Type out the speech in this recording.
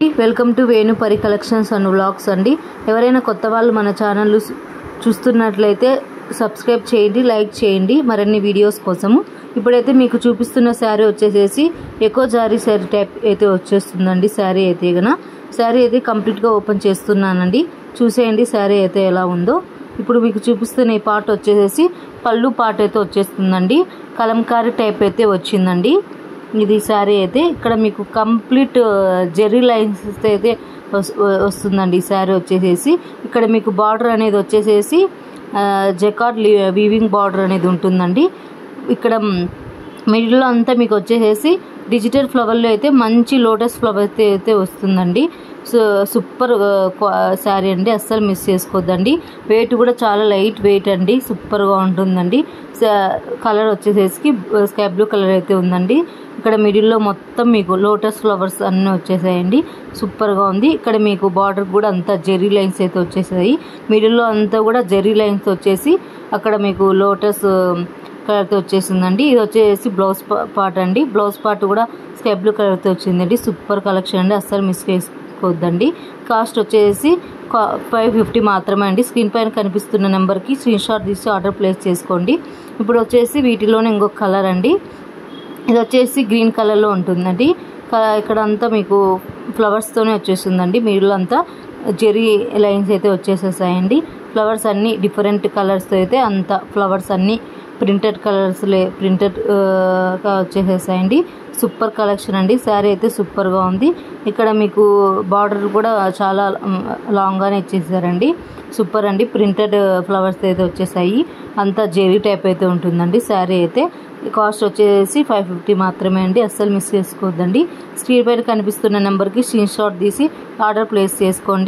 Welcome to Venu పరి collections and vlogs అండి. ఎవరైనా కొత్త వాళ్ళు మన ఛానల్ చూస్తున్నట్లయితే సబ్స్క్రైబ్ చేయండి, లైక్ చేయండి మరిన్ని వీడియోస్ కోసము. ఇప్పుడైతే మీకు చూపిస్తున్న శారీ వచ్చేసేసి ఎకో జారీ శారీ టైప్ అయితే వచ్చేస్తుందండి. శారీ అయితే కంప్లీట్గా ఓపెన్ చేస్తున్నానండి. చూసేయండి శారీ అయితే ఎలా ఉందో. ఇప్పుడు మీకు చూపిస్తున్న ఈ పార్ట్ వచ్చేసేసి పళ్ళు పార్ట్ అయితే వచ్చేస్తుందండి. కలంకారీ టైప్ అయితే వచ్చిందండి ఇది శారీ అయితే. ఇక్కడ మీకు కంప్లీట్ జెర్రీ లైన్స్ అయితే వస్తుందండి ఈ శారీ వచ్చేసేసి. ఇక్కడ మీకు బార్డర్ అనేది వచ్చేసేసి జకార్డ్ వీవింగ్ బార్డర్ అనేది ఉంటుందండి. ఇక్కడ మిడిల్లో అంతా మీకు వచ్చేసేసి డిజిటల్ ఫ్లవర్లో అయితే మంచి లోటస్ ఫ్లవర్ అయితే వస్తుందండి. సూపర్ శారీ అండి, అస్సలు మిస్ చేసుకోవద్దండి. వెయిట్ కూడా చాలా లైట్ వెయిట్ అండి, సూపర్గా ఉంటుందండి. కలర్ వచ్చేసేసి స్కై బ్లూ కలర్ అయితే ఉందండి. ఇక్కడ మిడిల్లో మొత్తం మీకు లోటస్ ఫ్లవర్స్ అన్నీ వచ్చేసాయండి, సూపర్గా ఉంది. ఇక్కడ మీకు బార్డర్ కూడా అంతా జెర్రీ లైన్స్ అయితే వచ్చేసాయి. మిడిల్లో అంతా కూడా జెర్రీ లైన్స్ వచ్చేసి అక్కడ మీకు లోటస్ కలర్తో వచ్చేసిందండి. ఇది వచ్చేసి బ్లౌజ్ పార్ట్ అండి. బ్లౌజ్ పార్ట్ కూడా స్కై బ్లూ కలర్తో వచ్చిందండి. సూపర్ కలెక్షన్ అండి, అస్సలు మిస్ చేసుకోవద్దండి. కాస్ట్ వచ్చేసి 550 మాత్రమే అండి. స్క్రీన్ పైన కనిపిస్తున్న నెంబర్కి స్క్రీన్ షాట్ తీసి ఆర్డర్ ప్లేస్ చేసుకోండి. ఇప్పుడు వచ్చేసి వీటిలోనే ఇంకొక కలర్ అండి. ఇది వచ్చేసి గ్రీన్ కలర్లో ఉంటుందండి. ఇక్కడ అంతా మీకు ఫ్లవర్స్తోనే వచ్చేస్తుందండి. మిడిల్ అంతా జెర్రీ లైన్స్ అయితే వచ్చేసేసాయండి. ఫ్లవర్స్ అన్నీ డిఫరెంట్ కలర్స్తో అయితే అంత ఫ్లవర్స్ అన్నీ ప్రింటెడ్ ప్రింటెడ్గా వచ్చేసేసాయండి. సూపర్ కలెక్షన్ అండి. శారీ అయితే సూపర్గా ఉంది. ఇక్కడ మీకు బార్డర్ కూడా చాలా లాంగ్గానే ఇచ్చేసారండి. సూపర్ అండి. ప్రింటెడ్ ఫ్లవర్స్ అయితే వచ్చేసాయి. అంతా జెర్రీ టైప్ అయితే ఉంటుందండి శారీ అయితే. కాస్ట్ వచ్చేసి 550 మాత్రమే అండి, అస్సలు మిస్ చేసుకోవద్దండి. స్క్రీన్ పైన కనిపిస్తున్న నెంబర్కి స్క్రీన్ షాట్ తీసి ఆర్డర్ ప్లేస్ చేసుకోండి.